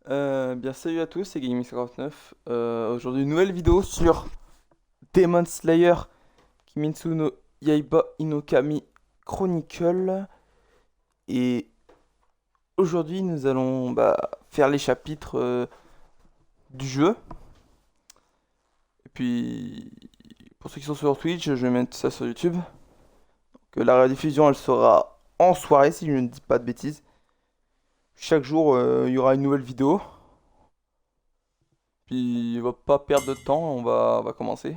Bien salut à tous, c'est Gaming59. Aujourd'hui une nouvelle vidéo sur Demon Slayer Kimetsu no Yaiba Inokami Chronicle. Et aujourd'hui nous allons faire les chapitres du jeu. Et puis pour ceux qui sont sur Twitch, je vais mettre ça sur YouTube. Donc, la rediffusion elle sera en soirée si je ne dis pas de bêtises. Chaque jour il y aura une nouvelle vidéo. Puis on va pas perdre de temps, on va commencer.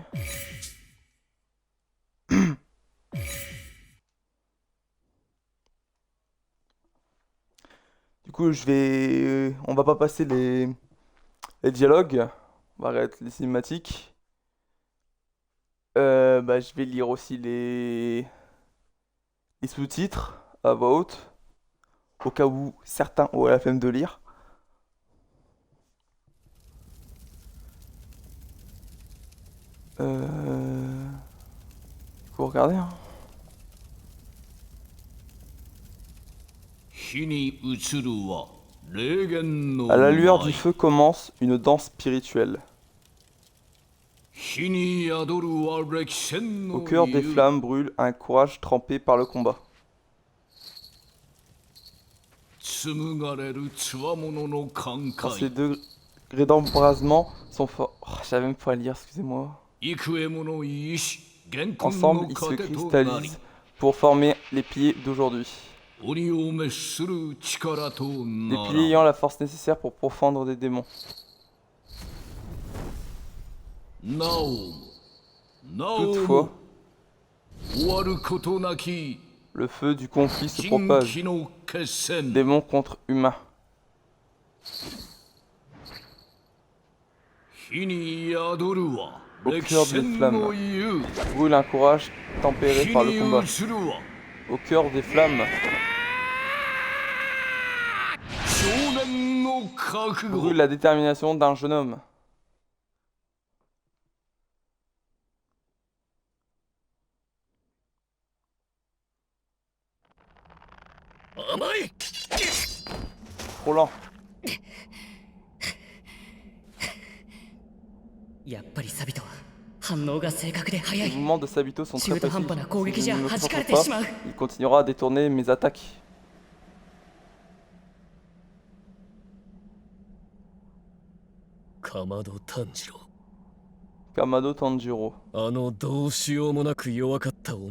Du coup, on va pas passer les dialogues, on va arrêter les cinématiques. Je vais lire aussi les sous-titres à voix haute, au cas où certains auraient la flemme de lire. Faut regarder, hein. À la lueur du feu commence une danse spirituelle. Au cœur des flammes brûle un courage trempé par le combat. Quand ces degrés d'embrasement sont forts... Oh, j'avais même pas à lire, excusez-moi. Ensemble, ils se cristallisent pour former les piliers d'aujourd'hui. Les piliers ayant la force nécessaire pour pourfendre des démons. Toutefois, le feu du conflit se propage. Démons contre humains. Au cœur des flammes brûle un courage tempéré par le combat. Au cœur des flammes brûle la détermination d'un jeune homme. Trop lent. Les mouvements de Sabito sont très précis. Si je ne me concentre pas, il continuera à détourner mes attaques. Kamado Tanjiro.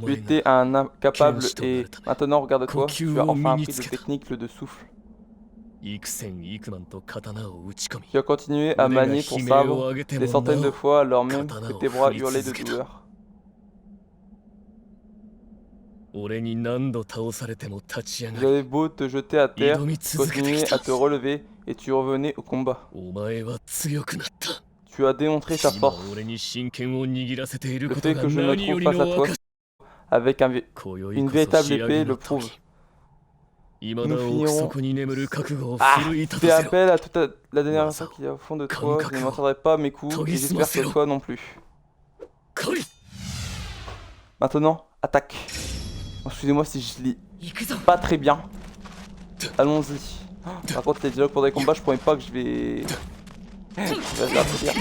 Tu étais un incapable et maintenant regarde-toi, tu as enfin appris des techniques de souffle. Tu as continué à manier ton sabre des centaines de fois alors même que tes bras hurlaient de douleur. J'avais beau te jeter à terre, tu continuais à te relever et tu revenais au combat. Tu as démontré ta force. Le fait que je me trouve face à toi avec une véritable épée le prouve. Nous finirons. Fais appel à toute la dernière fois qui est au fond de toi. Je ne m'entendrai pas mes coups et j'espère que toi non plus. Maintenant, attaque. Excusez-moi si je lis pas très bien. Allons-y. Par contre, les dialogues pour des combats, je promets pas que je vais. Je vais la dire.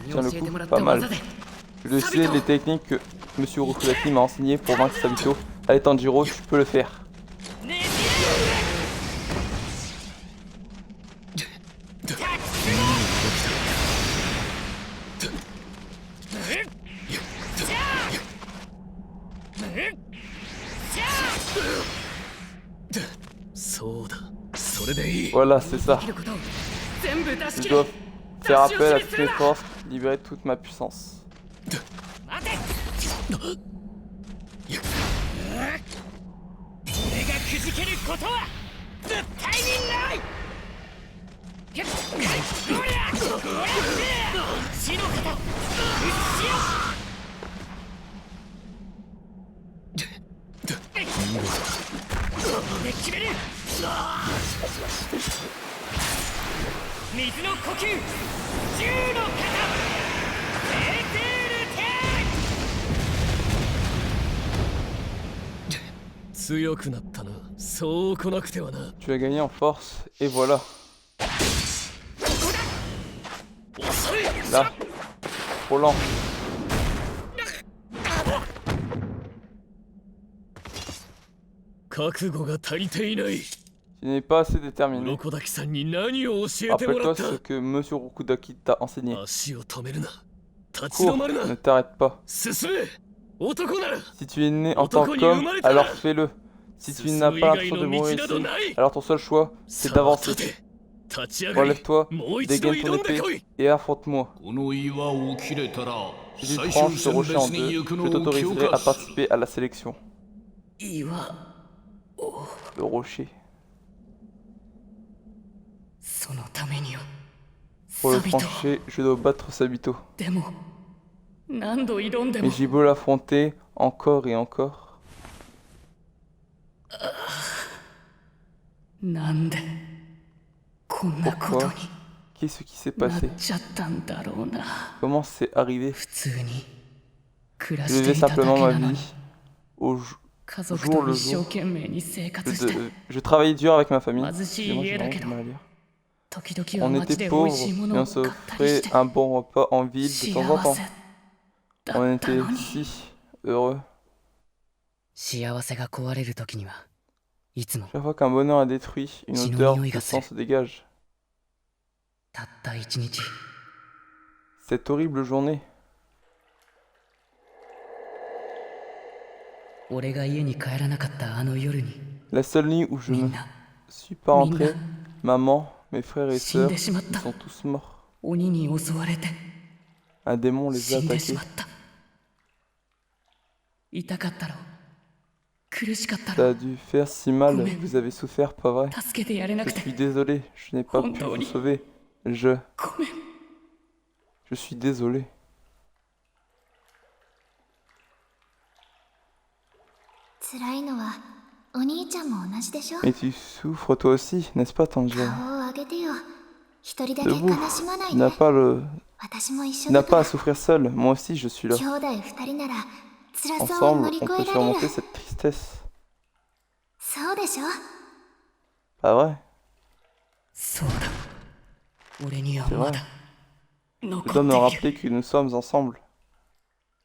Tiens le coup, pas mal. Je le sais, les techniques que Monsieur Urokodaki m'a enseignées pour vaincre Sabito. Allez Tanjiro, tu peux le faire. Voilà, c'est ça. Je dois faire appel à toutes mes forces, libérer toute ma puissance. 強くなったな。そう来なくてはな。 Tu as gagné en force, et voilà. 遅い。 Là, trop lent. 覚悟が足りていない。 Tu n'es pas assez déterminé. 鱗滝さんに何を教えてもら Rappelle-toi った。 ce que Monsieur Rokudaki t'a enseigné. 足を止めるな。立ち Cours, 止まる ne な。 t'arrête pas. 進め。男なら。 Si tu es né en tant qu'homme, alors fais-le. Si tu n'as pas l'intention de mourir ici, alors ton seul choix, c'est さあ d'avancer. 立て。立ち上がり。 Relève-toi, もう一度 dégaine ton 挑んで épée こい。 et affronte-moi. この岩を切れたら Si tu 最 tranches 終 ce 選 rocher en 別に deux, 行く je のを t'autoriserai 許 à 可す participer à la sélection. 岩。 Le rocher. そのためには。 Pour le サビト。 franchir, je dois battre Sabito. でも。何度挑んで Mais も。 j'ai beau l'affronter encore et encore. なんで。こんなこと Pourquoi? に。 Qu'est-ce qui s'est なっ passé? ちゃったんだろうな。 Comment c'est arrivé? 普通に。暮ら Je して vivais いただけ simplement ma なのに。 vie. Au jour 家族 jour と le 一生 jour. 懸命に生活して。 Je travaillais dur avec ma famille. 貧し Excusez-moi, い j'ai 家だ vraiment け du ど。 mal à lire. 時々は On 街 était で美味しい pauvres も et のを on 買ったり s'offrait して。 un bon repas en ville de temps en 幸 temps. せ On だった était のに。 si heureux. 幸せが壊れる時には。いつも Chaque fois qu'un bonheur est détruit, une Sinon, odeur il y de a sang ça. se dégage. たった一日。 Cette horrible journée. 俺が家に帰らなかったあの夜に。 La seule nuit où je み ne んな suis pas rentré, Mina. maman, mes frères et 死ん sœurs, でしまっ ils た。 sont tous morts. 鬼に襲われて Un démon les 死 a んでし attaqués. まった。痛かったろ。苦しかった Ça a ろ。 dû faire si mal, Combien? vous avez souffert, pas vrai? 助けてやれな Je くて suis désolé, je n'ai pas pu vous Hontori. sauver. ごめん。 Je suis désolé. 辛いのはお兄ちゃんも同じでしょ。 Mais tu souffres toi aussi, n'est-ce pas, 顔 Tanjiro? を上げてよ。一人だけ Debout, 悲しまない tu で。 n'as pas le, 私も一緒 tu だ n'as か pas ら à。souffrir seul. Moi aussi, je suis là. 兄弟二人なら辛さを Ensemble, 乗り on 越 peut えられる。 surmonter cette tristesse. そうでしょ。 Pas vrai? そうだ。俺には C'est ま vrai. だ Je 残 dois me ってい rappeler る。que nous sommes ensemble.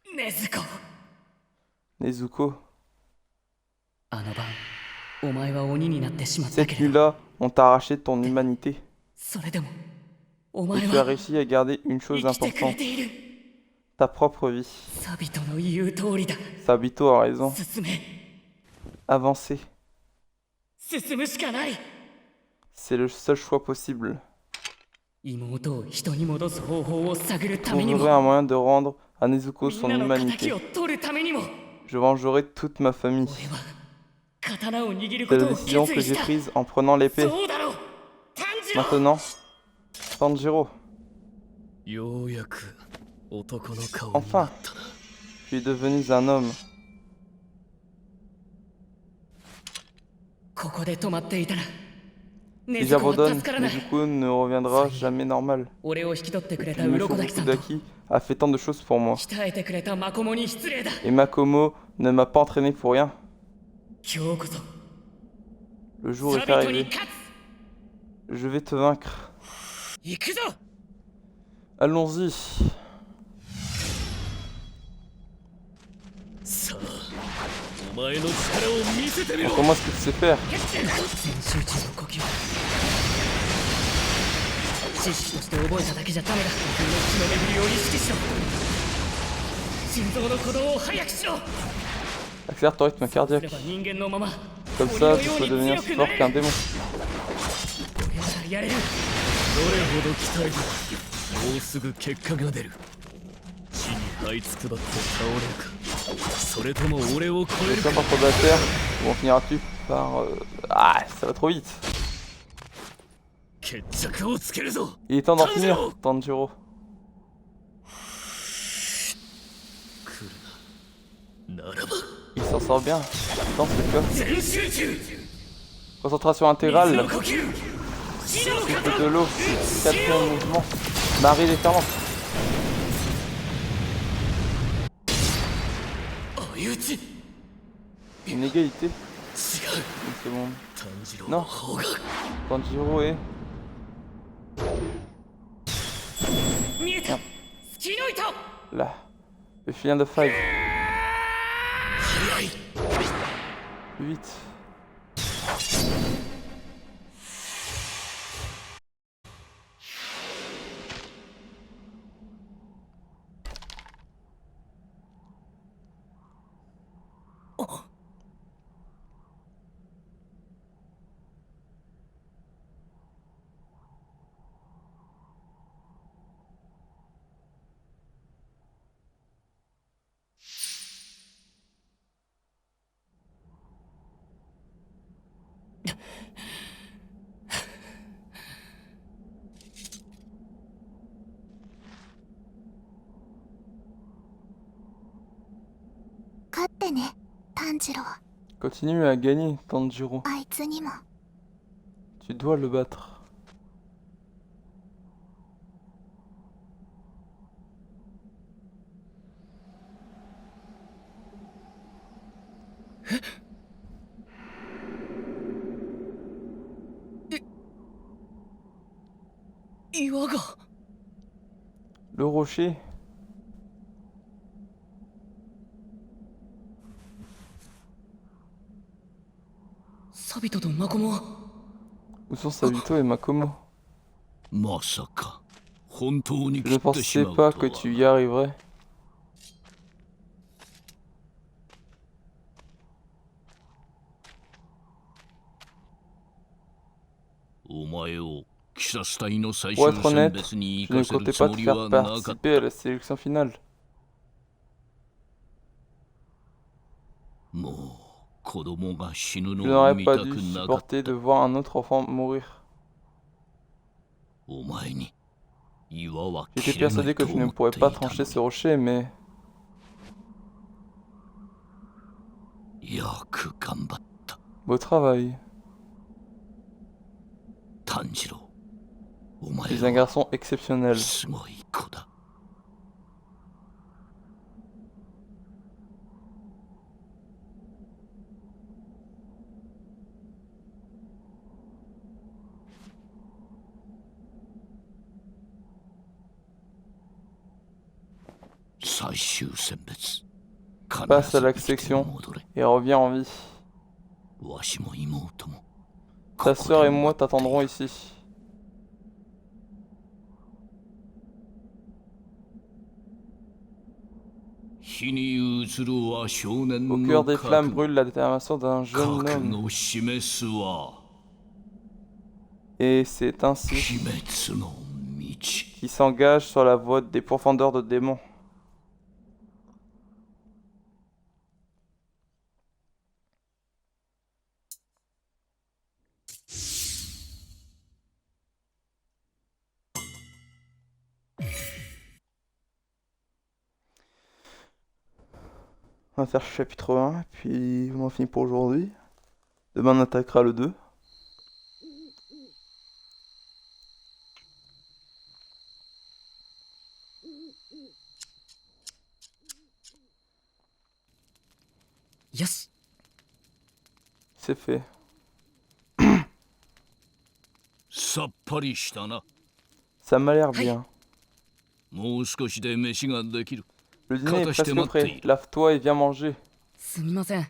禰豆子。 Nezuko, あの晩、お前は鬼になってしまったけ cette れど、 nuit-là, on t'a arraché ton humanité. それでも、お Et 前 tu as は réussi à garder une 生 chose きてくれ importante, ている。 ta propre vie. サビトの言う通りだ。 Sabito a raison. 進め。 Avancer, 進むしかない。 c'est le seul choix possible. 妹を人に戻す方法を探るために Trouverai も、 un moyen de rendre à Nezuko みん son なの仇 humanité. を取るためにも、 Je vengerai toute ma famille. 俺は刀を握る C'est こ la とを décision 決 que 意し j'ai た。 prise en prenant l'épée. そうだろう。炭治郎。 Maintenant, Tanjiro, ようやく男の顔にな enfin, ったな。 tu es devenu un homme. ここで止まっていたら、禰 Si 豆子は j'abandonne, 助からない。 Nezuko ne reviendra jamais normal. 俺を引き取ってくれ Puis た Monsieur 鱗滝さんと Rokudaki a fait tant de choses pour moi. 鍛えてくれたマコモに失礼だ。 Et Makomo ne m'a pas entraîné pour rien. 今日こそ Le jour サ est ビトに arrivé. 勝つ。 Je vais te vaincre. 行くぞ。 Allons-y. さあ、お前の力を見せてみろ。 Montre-moi ce que tu sais faire. 全集中の呼吸。知識として覚えただけじゃダメだ。命の巡りを意識しろ。心臓の鼓動を速くしろ。 Accélère ton rythme す cardiaque. れば人間のまま Comme 鳥 ça, の tu よう peux に devenir 強 si くな fort れ qu'un る。 démon. 俺ならやれる。どれほど鍛えるかもうすぐ結果が出る。地に這いつくばって倒れるか、それとも俺を超え Les る fois か。 par trop de la terre, ou en finiras-tu par... Ah, ça va trop vite. 決着をつけるぞ。 Il est temps d'en finir, Tanjiro. 来るな。ならば Il s'en sort bien. Dans ce cas, 全集中。 concentration 水 intégrale, の呼吸。死の souffle 型。 de l'eau, quatrième mouvement, marée déferlante. 相打ち。 Une égalité. Une seconde. 炭治郎 Non. の方が Tanjiro est... 見えたスキーの糸 là. Le filin de Five. 早い Plus vite. Continue à gagner, Tanjiro. あいつにも Tu dois le battre. Le rocher. サビトとマコモは Où sont Sabito et Makomo? まさか本当に Je 切 ne ってし pensais まう pas と que は tu y arriverais. お前をキサス隊の最 Pour 終 être 選 honnête, 別に je 行 ne かせる comptais つ pas も te り faire はなかっ participer à la sélection finale. たもう子供が死ぬ Je のを n'aurais 見 pas たく dû なかっ supporter た de voir un autre enfant mourir. お前に岩は J'étais 切れな persuadé い que と tu ne 思って pourrais い pas たの trancher ce に rocher, mais よく頑張った beau travail. 炭治郎お前 Tu es un は garçon exceptionnel. すごい子だ最終選別 Passe à la section et reviens en vie. わしも妹も Ta sœur et moi t'attendrons ici. 火に映るは少年 Au の cœur des 覚 flammes 悟 brûle la détermination d'un jeune 覚 homme. 悟を示すは Et c'est ainsi 鬼滅の道 qu'il s'engage sur la voie des profondeurs de démons. On va faire chapitre 1, puis on en finit pour aujourd'hui. Demain on attaquera le 2. Yes. C'est fait. さっぱりしたな Ça m'a l'air bien. もう少しで飯ができる Le dîner est presque prêt. Lave-toi et viens manger. すみません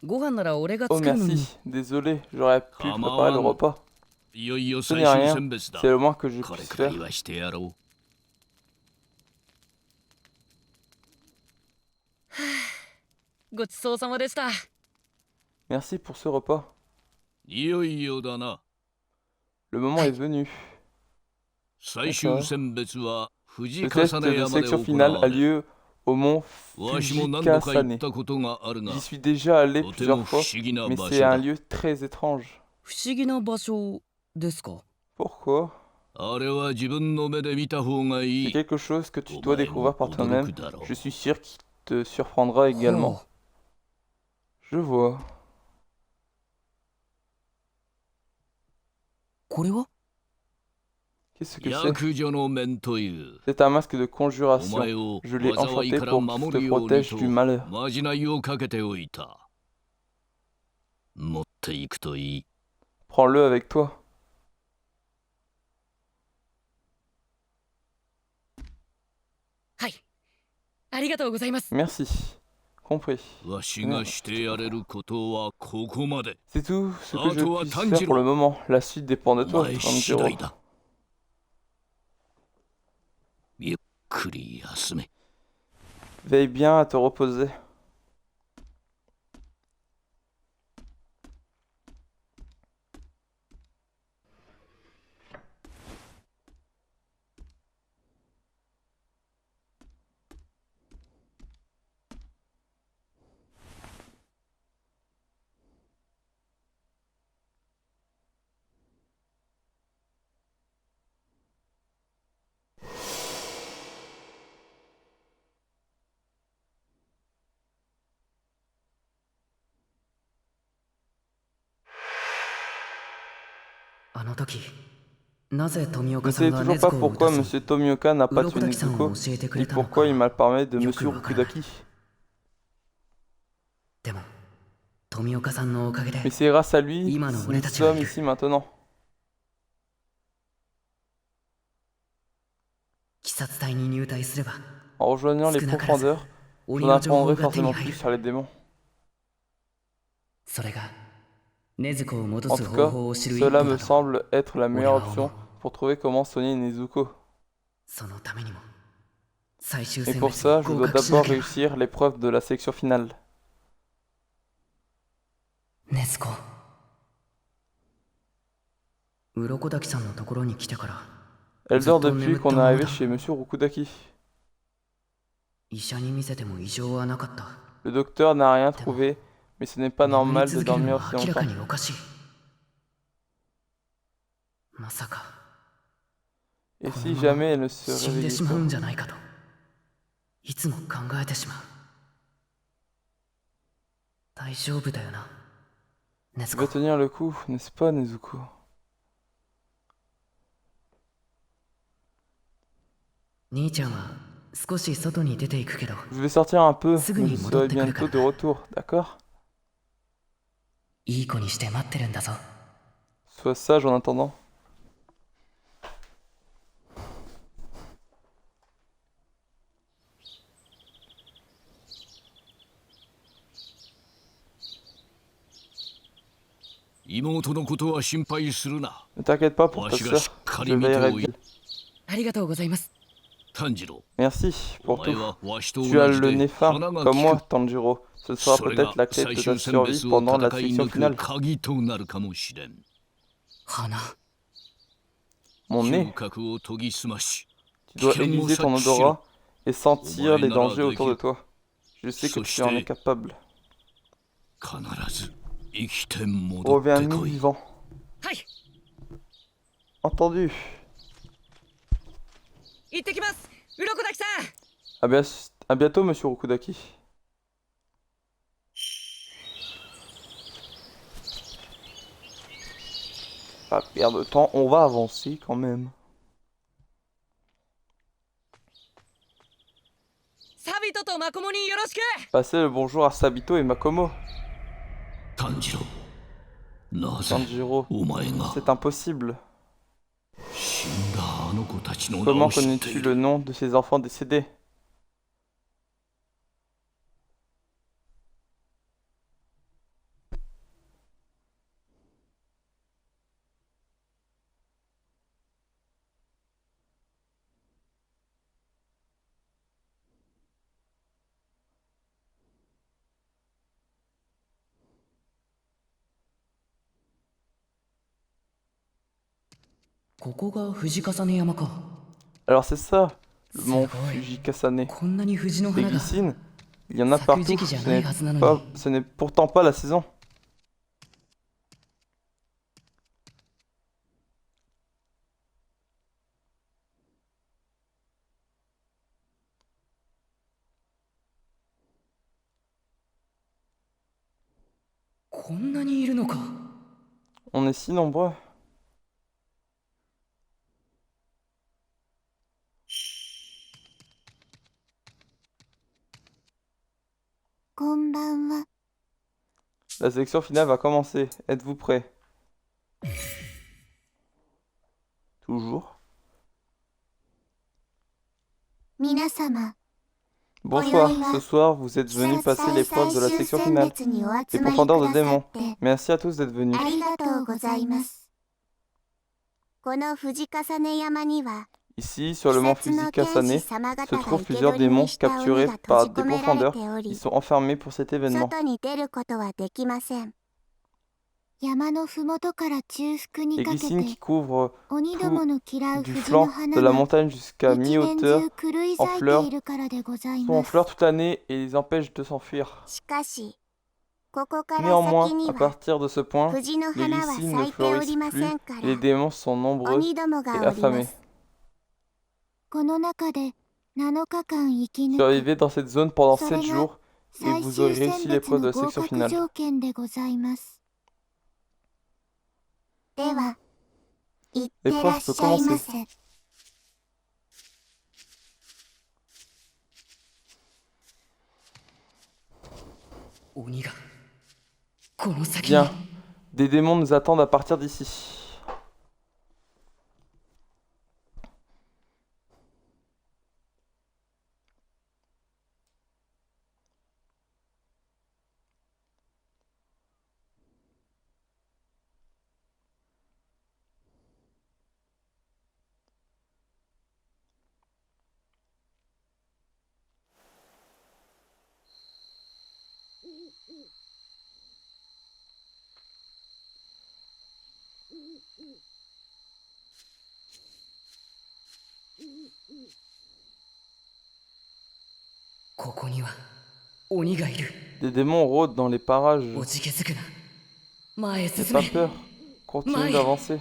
ご飯なら俺が Oh 作るのに merci. Désolé, j'aurais pu préparer le repas. いよいよ Ce 最 n'est 終 rien. 選別だ C'est le moins que je これ puisse くら faire. いはしてやろう ごちそうさまでした Merci pour ce repas. いよいよだな Le moment est venu. 最終選別は藤 Le 重 test de 山で sélection 行 finale わ a れる lieu au mont わしも何度か行っ Fujikasane. たことがあるが J'y suis déjà allé とても plusieurs 不 fois, 思議な mais 場 c'est 所 un だ lieu très étrange. 不思議な場所ですか Pourquoi? あれは自分の目で見た方がい C'est い quelque chose que tu Oh, dois bah, découvrir par on toi-même. doit le Je suis sûr qu'il te surprendra également. ほう Je vois. これは Qu'est-ce que c'est? 約女の面という C'est un masque de お conjuration. 前を Je l'ai 災い enchanté から pour qu'il 守 te るように protège と du malheur. まじないをかけておいた持っていくといい。 Prends-le avec toi. Hai. Arigatou gozaimasu. Merci. Compris. わしがしてやれることはここまで。 C'est tout ce que je Toi, puisse Tanjiro. faire pour le moment. La suite dépend de お toi, 前次 Tanjiro. 第だ。ゆっくり休め。 Veille bien à te reposer. Je ne sais toujours pas pourquoi Monsieur Tomioka n'a pas tué Nezuko, ni pourquoi il m'a parlé de Monsieur Rokudaki. Mais c'est grâce à lui si nous sommes ici maintenant. En rejoignant les profondeurs, j'en apprendrai forcément plus sur les démons. En tout cas, cela me semble être la meilleure option pour trouver comment soigner Nezuko. Et pour ça, je dois d'abord réussir l'épreuve de la sélection finale. Elle dort depuis qu'on est arrivé chez Monsieur Rokudaki. Le docteur n'a rien trouvé, mais ce n'est pas normal de dormir aussi longtemps. Et si jamais elle ne se réveillait pas? Tu vas tenir le coup, n'est-ce pas, Nezuko? Je vais sortir un peu, mais je serai bientôt de retour, d'accord? Sois sage en attendant. Ne t'inquiète pas pour ta sœur, je veillerai bien. Arigatou gozaimasu. Tanjiro, Merci pour tout. Tu as le nez fin, comme moi, Tanjiro. Ce sera peut-être la clé de ta survie pendant la sélection finale. Mon nez. Tu dois aiguiser ton odorat et sentir les dangers autour de toi. Je sais que tu en es capable. Reviens mi-vivant. Hai. Entendu. Ittekimasu. Urokodaki-san. À bientôt, Monsieur Rokudaki. Pas perdre de temps, on va avancer quand même. Sabito to Makomo ni yoroshiku. Passez le bonjour à Sabito et Makomo. Tanjiro, Tanjiro, c'est impossible. Comment connais-tu le nom de ces enfants décédés? Alors c'est ça, le mont Fujikasane. Des glycines, il y en a partout, ce n'est pourtant pas la saison. On est si nombreux. La sélection finale va commencer. Êtes-vous prêts? Toujours. 皆様 Bonsoir, ce soir vous êtes venus passer l'épreuve de la sélection finale. Les profondeurs de démons. Merci à tous d'être venus. ありがとうございます。この藤重山には Ici, sur le mont 鬼殺の剣 Fujikasane, 士様 se 方が trouvent 生け plusieurs 捕り démons にした鬼 capturés が閉 par じ des 込められ profondeurs. てお Ils り、 sont enfermés pour cet événement. 外に出ることはできません。山のふもとから中腹に Les かけ glycines て qui couvrent 鬼どもの嫌う du 藤の flanc 花 de la が montagne jusqu'à 一年 mi-hauteur 中狂い en 咲い fleurs ているからでござい sont en ます。 fleurs toute l'année et les empêchent de s'enfuir. しかし、ここから先 Néanmoins, に à は partir de ce point, 藤の les 花は glycines ne 咲いており fleurissent ま plus せんか et les ら、 démons sont nombreux 鬼ども et がおりま affamés. す。この中で7日間生き抜く Survivez dans cette zone pendant 7 それが jours et 最 vous 終 aurez 選 réussi 別 l'épreuve de の la 合 section 格 finale. 条件でございます。では、いってらっしゃいませ。鬼がこの先に Bien, des démons nous attendent à partir d'ici. Des démons rôdent dans les parages. おじけづくな前へ N'aie 進 pas め peur, continue Maï. d'avancer.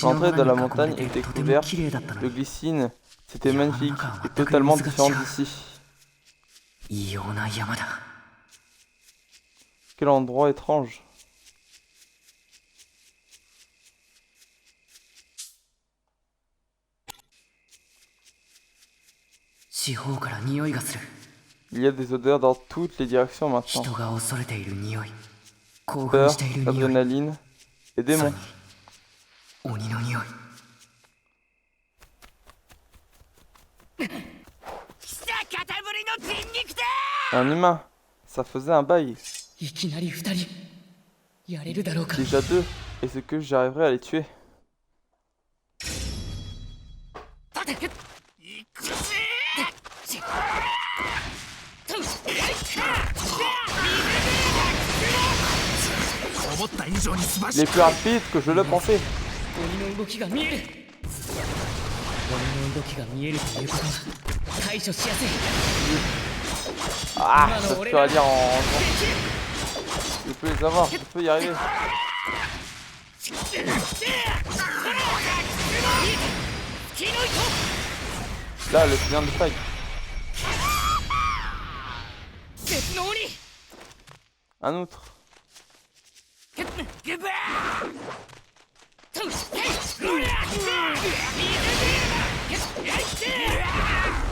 L'entrée de la montagne était couverte de glycines. C'était magnifique et totalement différent d'ici. Quel endroit étrange. 四方から匂いがする Il y a des odeurs dans toutes les directions maintenant. 人が恐れている匂い興奮 Peur, している匂い adrénaline et さら démons. に鬼の匂い Un humain, ça faisait un bail. いきなり二人やれるだろうか Déjà deux. Est-ce que j'arriverai à les tuer? 思った以上に素晴 Il est plus rapide que je le pensais. 鬼の動きが見える鬼の動きが見えるということは対処しやすい Ah, ça peut à dire en... Je peux les avoir, je peux y arriver. Là, le client de faille. 別の鬼 Un autre.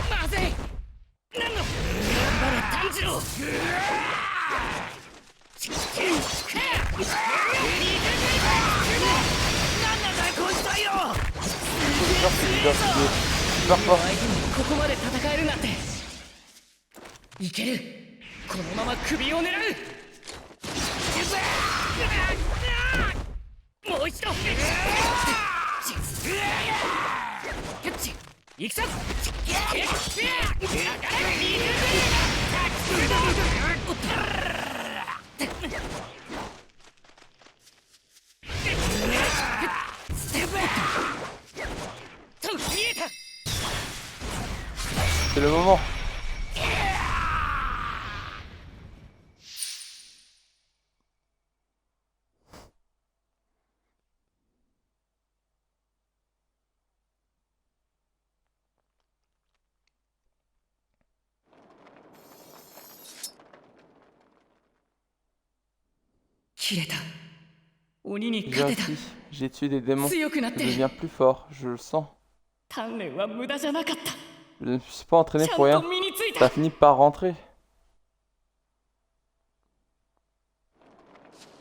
まずい何のバレ炭治郎 Super fort. 相手にここまで戦えるなんていけるこのまま首を狙うもう一度行くぞC'est le moment. 鬼にJ'ai 勝てた。 réussi. J'ai tué des démons. 強くなっ Je て deviens plus fort. Je le sens. 鍛錬は無駄じゃなかった。 Je ne me suis pas entraîné ちゃ pour ん rien. と身につい Ça た。 a fini par rentrer.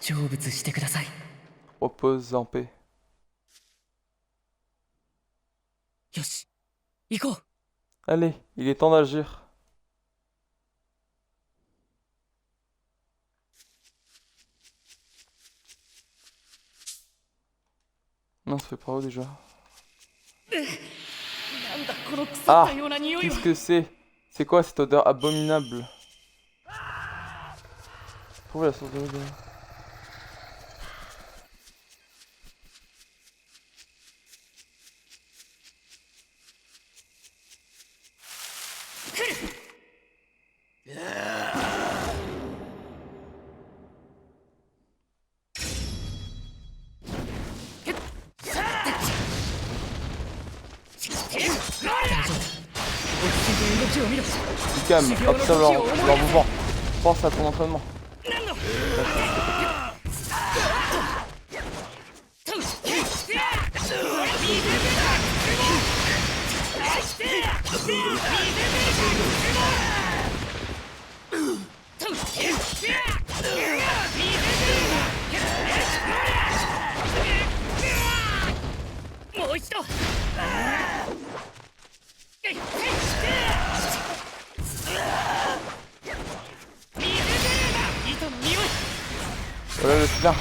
成仏してください。 Repose en paix. よし、行こう。 Allez, il est temps d'agir. Non, ça fait par où déjà? なんだこの腐っ Ah, たような匂いは。 qu'est-ce que c'est? C'est quoi cette odeur abominable? Trouvez la source de l'odeur. Du calme, observe leur mouvement. Pense à ton entraînement. Voilà le plein.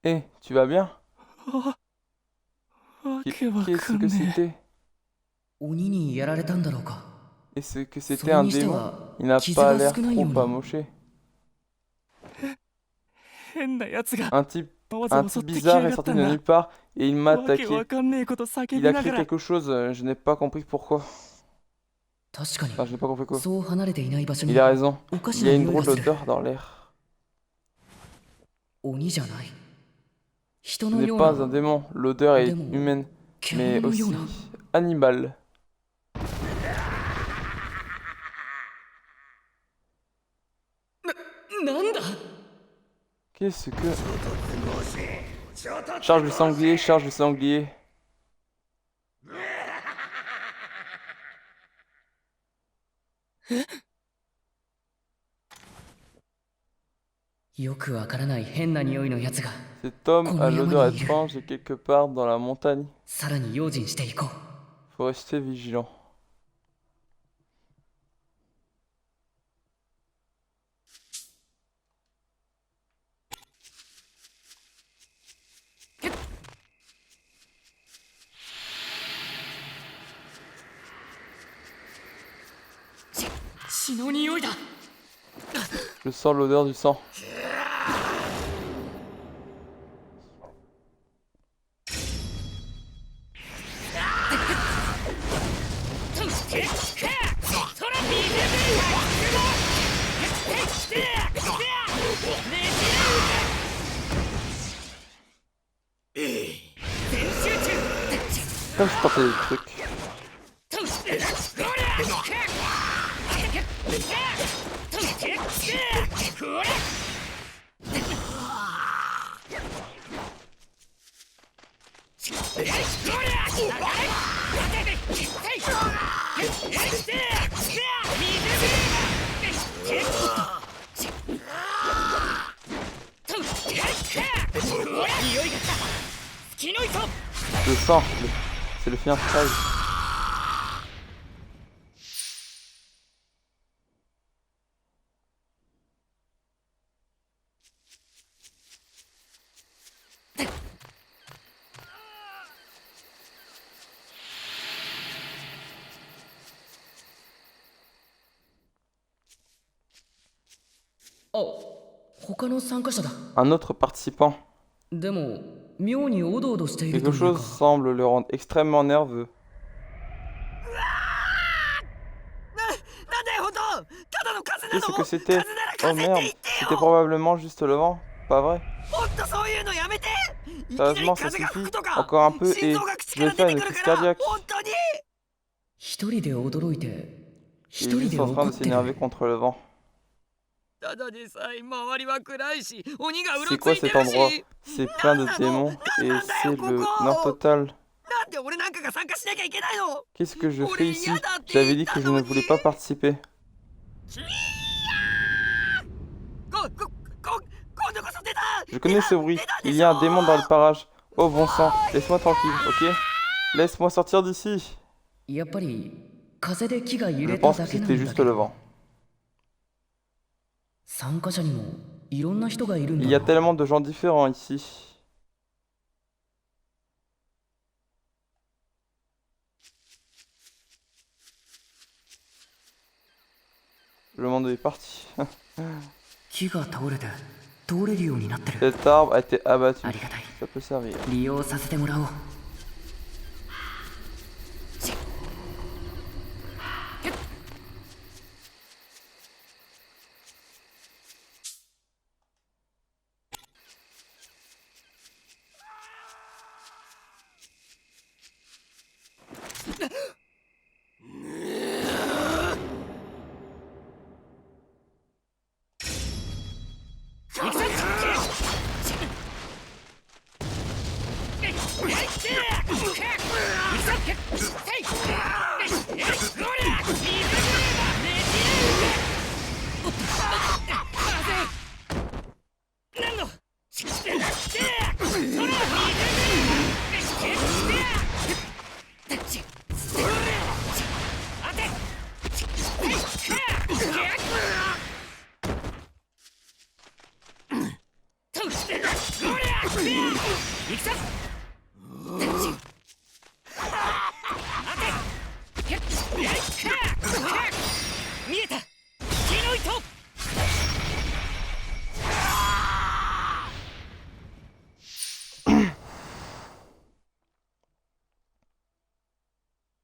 Eh, tu vas bien? Qu'est-ce que c'était? 鬼にやられたんだろうか。 Est-ce que c'était un démon? Il n'a pas l'air trop amoché. 変なやつが Un type わざ Un わざ type 敵 bizarre や est がった sorti ん de だ nulle part et il m'a わけ attaqué. わかんねえこと叫 Il び a な crié がら quelque chose, je n'ai pas compris pourquoi. 確かに Enfin, je n'ai pas compris quoi. そう離れていない場所に Il a raison. おかし Il y な a une 匂いが drôle する。 d'odeur dans l'air. 鬼じゃない。人 Ce の n'est よう pas な un démon. L'odeur est Démon. humaine, 獣 mais の aussi ような。 animale. Qu'est-ce que... Charge le sanglier, charge le sanglier. Cet homme a l'odeur étrange et quelque part dans la montagne. さらに用心していこう。 Faut rester vigilant. Je sens l'odeur du sang. Comme je tentais des trucs. Le sang, c'est le fiançailles. Un autre participant. でも妙におどおどしていると Quelque いう chose か。 semble le rendre extrêmement nerveux. sais ce que c'était? Oh merde, c'était probablement juste le vent. Pas vrai? ほんとそういうのやめて。いきなり Sérieusement, ça 風が suffit. 吹くとか Encore un peu 心 et 臓が口 je か vais ら出 faire て une くる crise から cardiaque. 本当に。一人で驚いて Il est 一人 juste で en 怒 train っ de て s'énerver る。 contre le vent. ただでさえ周りは暗いし鬼がうろ C'est つ quoi いて cet る endroit? し。 C'est plein de démons et c'est le nord total. なんで俺なんかが参加しなきゃいけないの。 Qu'est-ce que je fais ici? J'avais dit que je ne voulais pas participer. 今度こそ出た。 Je connais ce bruit. Il y a un démon dans le parage. Oh bon sang, laisse-moi tranquille, ok? Laisse-moi sortir d'ici. やっぱり風で木が揺 Je れた pense だ que けな c'était んだ juste け le ど vent. 参加者にもいろんな人がいるん Il だ y a な。 tellement de gens différents ici. Le monde est parti. 木が倒れて通れるようになってる。 Cet arbre a été abattu. ありがたい。 Ça peut servir. 利用させてもらおう。見えた。木の糸。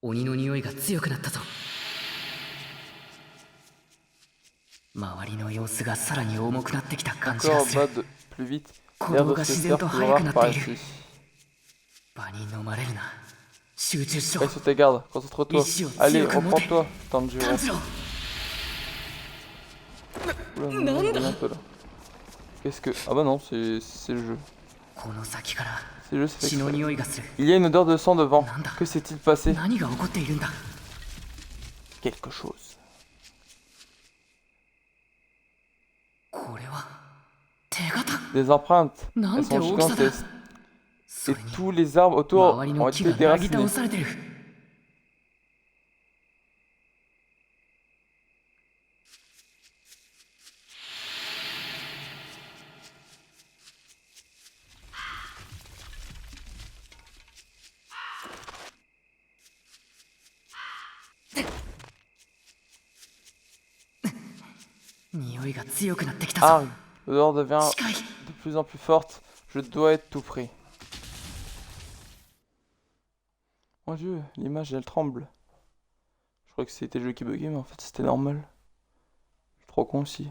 鬼の匂いが強くなったぞ。周りの様子がさらに重くなってきた感じ Encore が en す bas る。 de plus vite. 鼓 L'air 動 de が se 自 faire 然と plus 速く rare なって par いる。 ici. 場に飲まれるな。集中しろ。 Reste sur tes gardes, concentre-toi. Allez, reprends-toi, Tanjiro. 炭治郎。 Oula, non, non, un peu là. Qu'est-ce que... Ah bah non, c'est le jeu. この先から C'est le jeu, c'est fait 血の exprès. 匂いがする。 Il y a une odeur de sang devant. Nanda. Que s'est-il passé? 何が起こっているんだ。 Quelque chose. これは手形。 Des empreintes. Elles Nante sont Okisada. gigantesques. そ Et れに tous les arbres autour 周り ont の木 été がなぎ déracinés. 倒されてる。匂いが強くなってきたぞ。 Ah, l'odeur devient 近い。 de plus en plus forte. Je dois être tout près. Mon dieu, l'image elle tremble. Je crois que c'était le jeu qui buguait, mais en fait c'était normal. Je suis trop con aussi.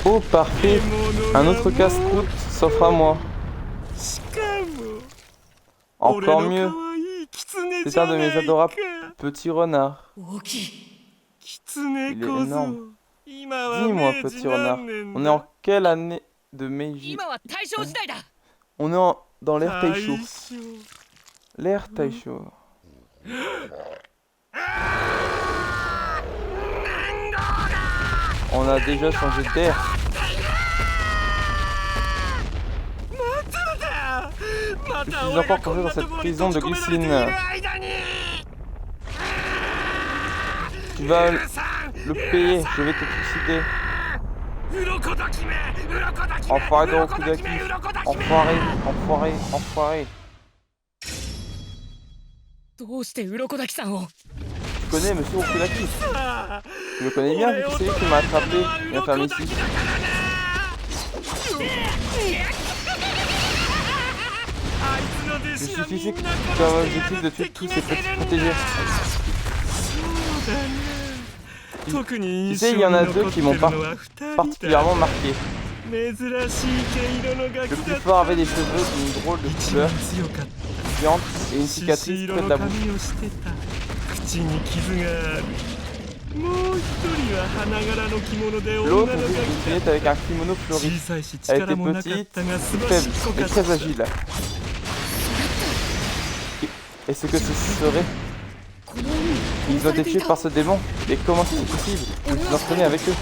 Oh parfait, un autre casse-croûte s'offre à moi. Encore mieux, c'est un de mes adorables petits renards. 大きい。 Il est énorme. Dis-moi, petit renard, on est en quelle année de Meiji? 今は大正時代だ。 On est dans l'ère Taisho. L'ère Taisho. On a déjà changé d'air. Je suis encore coincé dans cette prison de glycine. Tu vas le payer, je vais te trucider. Enfoiré de Rokudaki. Enfoiré, enfoiré, enfoiré. どうして鱗滝さんを。 Tu connais Monsieur Rokudaki? Je le connais bien, vu que c'est lui qui m'a attrapé et enfermé ici. Le suffisait comme objectif de tuer tous ces petits protégés. Tu sais, il y en a deux qui m'ont particulièrement marqué. Le plus fort avait des cheveux d'une drôle de couleur, brillante et une cicatrice près de la bouche. L'autre était une fillette avec un kimono fleuri. Elle était petite, faible et très agile. Et ce que ce serait? Ils ont été tués par ce démon. Mais comment c'est possible? Je vous entraînais avec eux.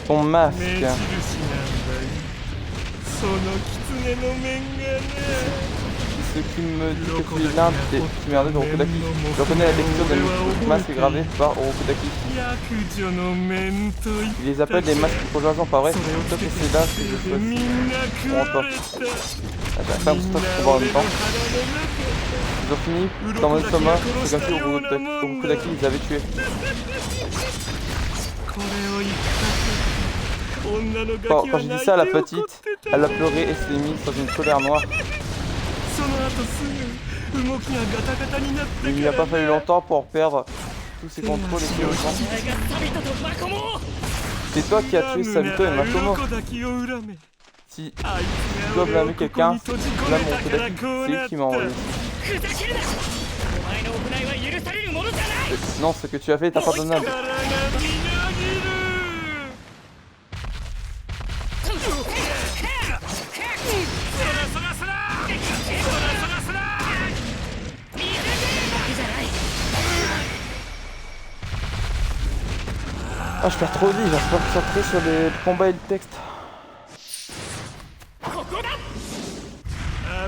Ton masque. Ce qui me dit que tu es l'un des Chiméradés de Rokodaki. Je reconnais la texture de masque gravé par Rokodaki. Ils les appellent les masques projection, pas vrai? Sauf que c'est là que je choisis pour toi. Attends, ferme ce truc pour voir en même temps. Ils ont fini dans mon estomac, c'est comme si Rokodaki les avait tués. Quand j'ai dit ça à la petite, elle a pleuré et s'est mise dans une colère noire. Il n'y a pas fallu longtemps pour perdre tous ses contrôles et ses mouvements. C'est toi qui as tué Sabito et Makomo. Si tu dois blâmer quelqu'un, blâme Rokodaki, c'est lui qui m'a envoyé. Non, ce que tu as fait est impardonnable. Ah, je perds trop de vie, j'arrive pas à me concentrer sur les combats et le texte.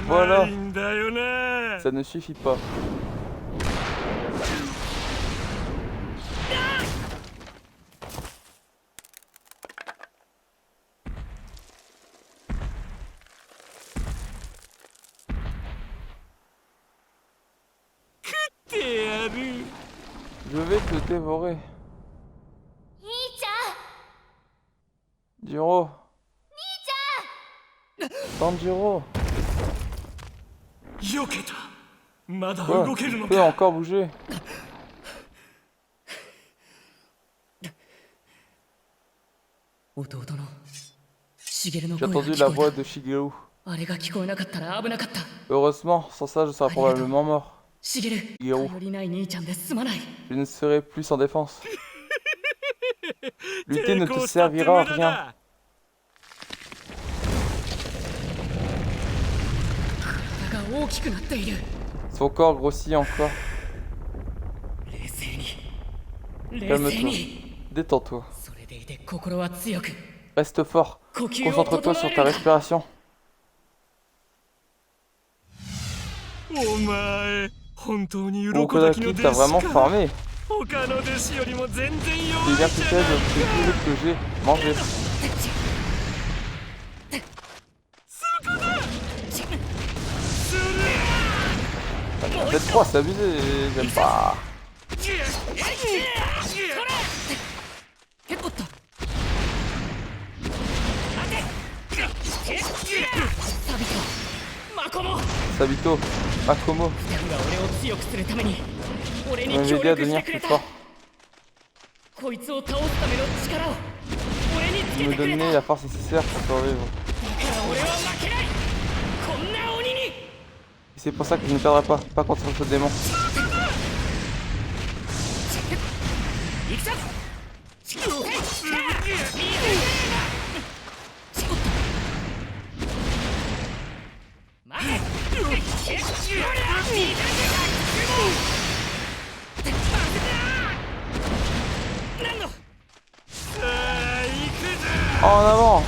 Voilà. Ça ne suffit pas. Je vais te dévorer. Jiro. Tanjiro. Quoi? Tu peux encore bouger. J'ai entendu la voix de Shigeru. Heureusement, sans ça je serais probablement mort. Shigeru, je ne serai plus sans défense. Lutter ne te servira à rien. Son corps grossit encore. Calme-toi. Détends-toi. Reste fort. Concentre-toi sur ta respiration. Rokodaki t'a vraiment formé. Tu es bien plus faible que j'ai mangé. Peut-être 3, c'est abusé, j'aime pas. Sabito, Makomo, m'aider à devenir plus fort. Me donner la force nécessaire pour survivre. Et c'est pour ça que je ne perdrai pas contre ce démon. En avant.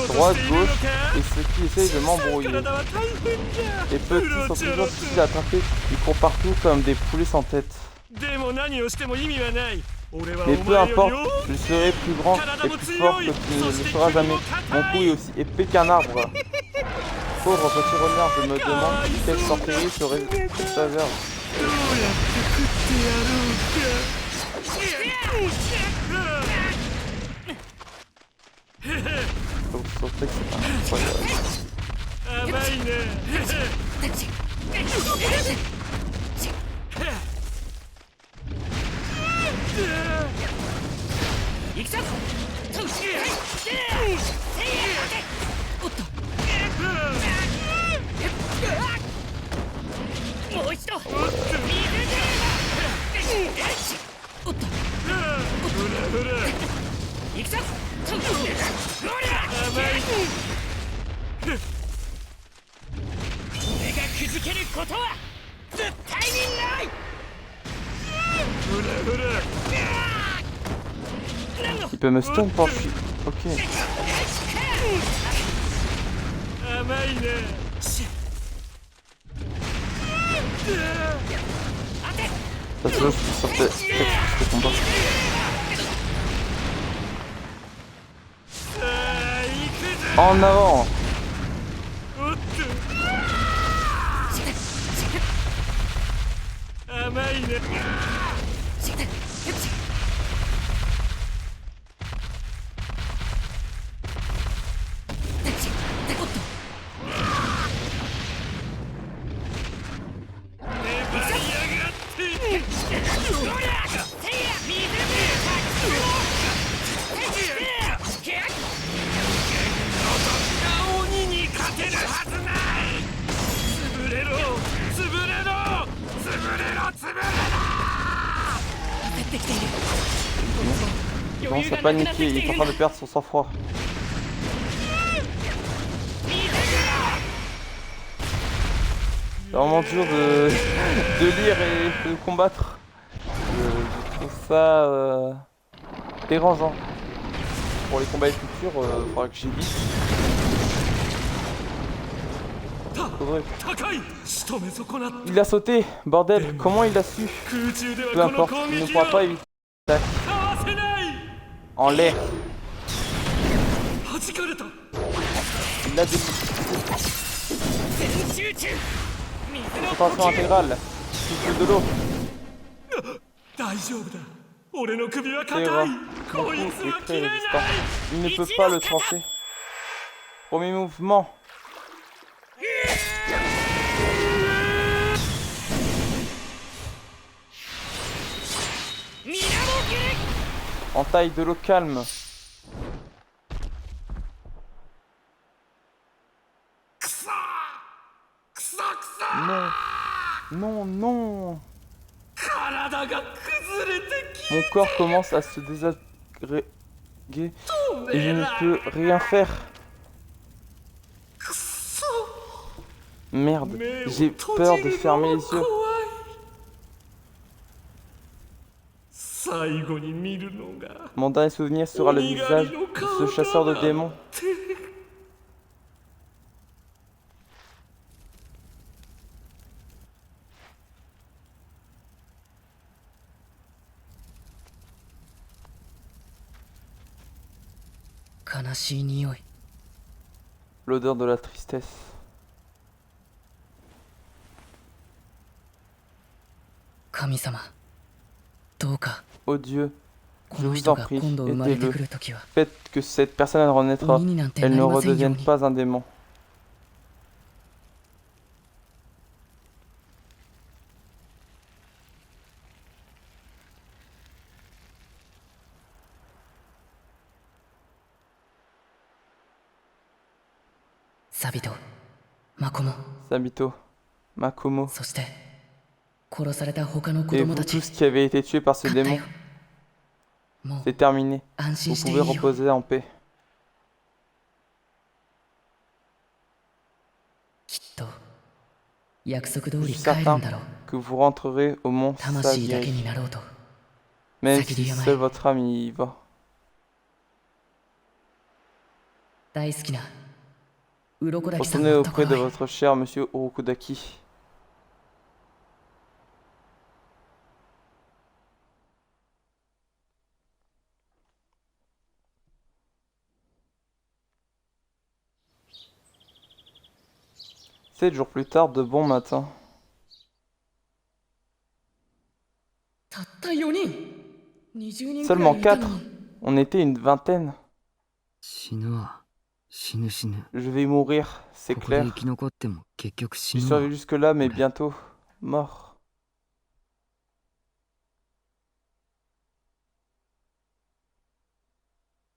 Droite, gauche, et ceux qui essayent de m'embrouiller. Les petits sont toujours difficiles à attraper, ils courent partout comme des poulets sans tête. Mais peu importe, je serai plus grand et plus fort que tu ne le seras jamais. Mon cou est aussi épais qu'un arbre. Pauvre petit renard, je me demande quelle sorcellerie serait cette saveur. Donc sur le texte, c'est incroyable. 甘いね行くぞおっともう一度おっと行くぞ俺がくじけることは絶対にないIl peut me stun pour que je suis... Ok. 甘いね Ça se joue sur tes textes de combat. En avant. 甘いね 鬼に勝てるはずない潰れろ潰れろ潰れろ潰れろ Il commence à paniquer, il est en train de perdre son sang-froid. C'est vraiment dur de lire et de combattre. Je trouve ça dérangeant. Pour les combats futurs, il faudra que j'évite. Faudrait. 高い仕留め損なっ Il a sauté, bordel, comment il a su? 空中で Peu はこの importe, 攻 il ne 撃 pourra を pas éviter l'attaque かわせない en l'air. 弾かれた Il a des concentration intégrale. Cycle de l'eau. 大丈夫だ俺の首は C'est rare. 硬い Mon こい coup つ est は très 切れない résistant. Il ne peut pas le trancher. Premier mouvement. Entaille de l'eau calme. Non. Non, non. 体が崩れてき Mon corps commence à se désagréger et je ne peux rien faire. Merde, j'ai peur de fermer les yeux. 最後に見るのが Mon dernier souvenir sera le visage de ce chasseur de démons. L'odeur de la tristesse. Oh Dieu, je vous en prie, aidez-le. Faites que cette personne renaîtra. Elle ne redevienne pas un démon. Sabito, Makomo, et vous tous qui avez été tués par ce démon, c'est terminé. Vous pouvez reposer en paix. Je suis certain que vous rentrerez au mont Sagiri, même si seule votre âme y va. Retournez auprès de votre cher monsieur Urukudaki. Sept jours plus tard, de bon matin. たった4人20人くら Seulement いいた 4. のに。 On était une vingtaine. 死ぬわ。死ぬ死ぬ。 Je vais mourir, c'est ここで clair. 生き残っても結局死 J'ai ぬわ。 survécu jusque-là, mais Ouais. bientôt mort.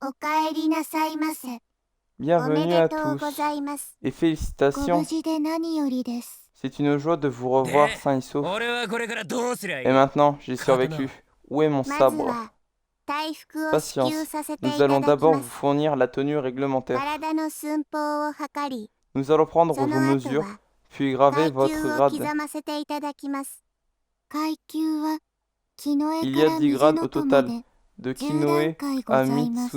おかえりなさいませ。おめ Bienvenue で à とうご tous ざいます。 et ご無 félicitations. 事で何よりです。 C'est une joie de vous revoir sain et sauf. 俺はこれからどうすりゃいい Et maintenant, j'ai survécu. Où est mon まず sabre? は回復を支給 Patience. させてい Nous た allons だき d'abord ま vous す。 fournir la tenue réglementaire. 体の寸法を測り、 Nous allons prendre そ vos の後 mesures, は puis graver 階 votre 級を grade. 刻ませていただきます。階級は木の Il 絵 y か a ら 10 水 grades の au とま total, で de 10段 Kinoe 階ご à ざいます。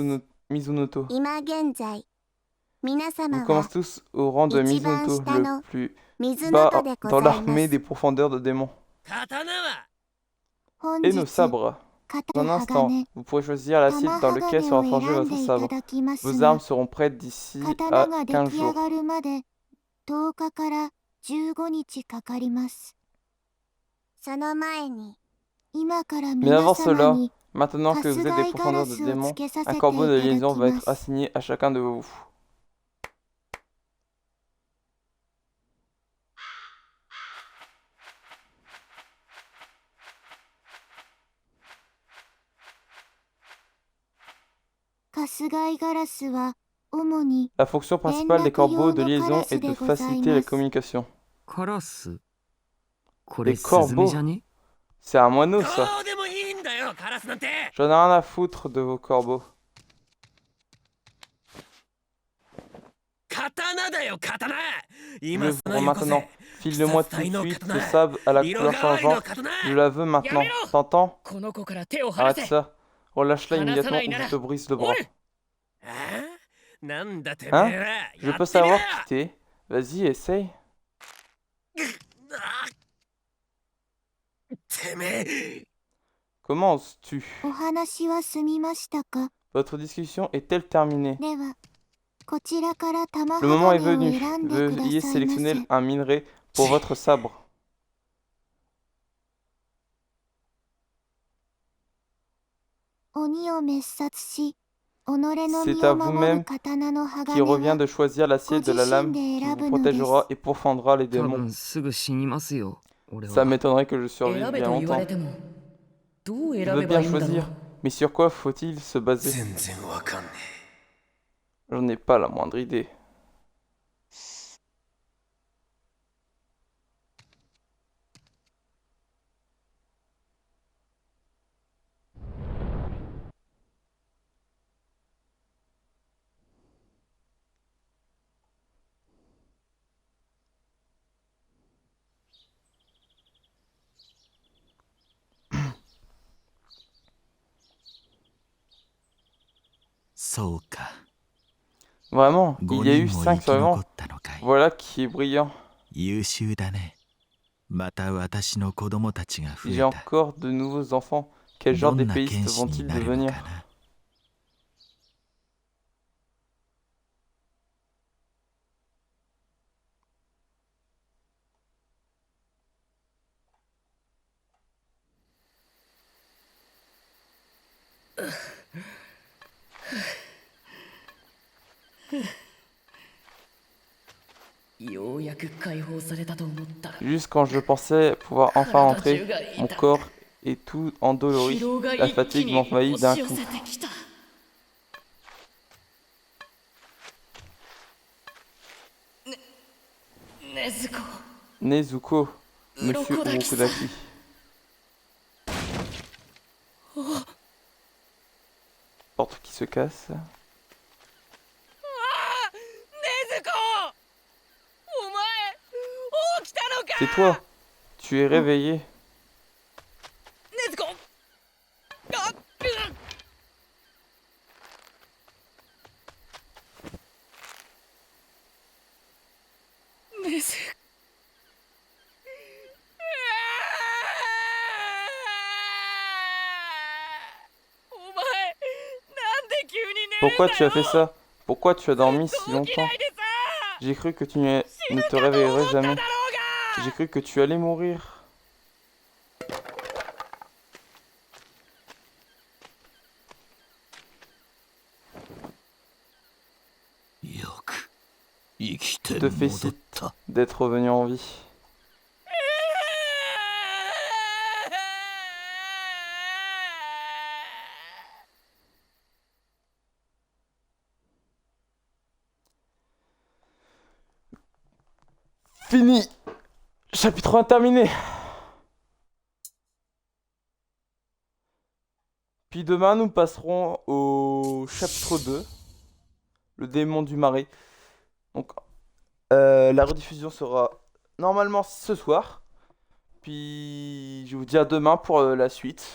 Mizunoto. 今現在、皆 Vous 様は commencez tous au rang de 一番 Mizunoto, 下 le の plus 水の bas とでご dans ざいま l'armée す。 des profondeurs de démons. 刀は 本 Et 日、 nos sabres. 肩 Dans un 鋼、 instant, vous pourrez choisir la cible 玉 dans laquelle 鋼 sera を forgé 選ん votre でいた sabre. だきます Vos が、 armes seront prêtes d'ici 刀 à が出 15 来上 jours. がるまで10日から15日かかります。その前に、今から Mais 皆 avant 様 cela, に maintenant que vous êtes des 春日井ガラ profondeurs de スを démons, つけさせ un てい corbeau de ただ liaison き va ま être す。 assigné à chacun de vous. 春日井ガラスは主に La fonction principale des corbeaux de liaison est de faciliter la communication. カラス。これ Les スズメ corbeaux. じゃね？ C'est un moineau ど ça. うでもいいんだよ、カラスなんて。 J'en ai rien à foutre de vos corbeaux. 刀だよ、刀。 Je 今 le その veux よこ maintenant. せ。 File-le-moi tout de suite ce sabre à la 色 couleur 変わりの changeante. 刀。 Je la veux maintenant. T'entends? この子から手を離 Arrête せ。 ça. Relâche-la immédiatement ou Hanasana je te brise le bras. ああ、なんだてめえ Hein? は。 Je や peux ってみろ savoir qui t'es. Vas-y, essaye. あてめえ。 Comment oses-tu? お話は済みましたか？ Votre discussion est-elle terminée? では、こちらから玉 Le moment est 鋼を venu. 選んでくだ Veuillez さいま sélectionner せ。 un minerai pour votre sabre. 鬼を滅殺し、己の C'est 身 à を守 vous-même る刀の Qui 鋼 revient は de choisir l'acier de la lame qui vous protégera et pourfendra les 多 démons. 分すぐ死にますよ。俺 Ça は。 m'étonnerait que je survive 選べ bien と言わ longtemps. れても、どう Je 選 veux べば bien いいんだろ choisir, う。 mais sur quoi faut-il se baser? 全然わかんね J'en ai pas la moindre idée. Vraiment, il y a eu 5 survivants. Voilà qui est brillant. 優秀だね。また私の子供たちが増 J'ai えた。 encore de nouveaux enfants. Quel ど genre んな d'épéistes 剣士に vont-ils なるの devenir? かな。ようやく解放されたと思ったら、 Juste quand je pensais pouvoir enfin entrer, mon corps est tout endolori. 疲労が La 一気 fatigue に m'envahit 押 d'un し寄 coup. せてきた。ねずこ、 Nezuko, Monsieur Urokodaki. Porte qui se casse. ねずこ、お前起きたのか。 C'est toi. Tu es réveillé. ねずこ、あっ、ねずお前、なんで急に寝るんだよ。 Pourquoi tu as fait ça? Pourquoi tu as dormi si longtemps? 起きないでさ。 J'ai cru que tu ne te réveillerais jamais. J'ai cru que tu allais mourir. 生きて te 戻っ félicite た。 d'être revenu en vie. Fini. Chapitre 1 terminé. Puis demain, nous passerons au chapitre 2, le démon du marais. Donc, la rediffusion sera normalement ce soir. Puis, je vous dis à demain pour la suite.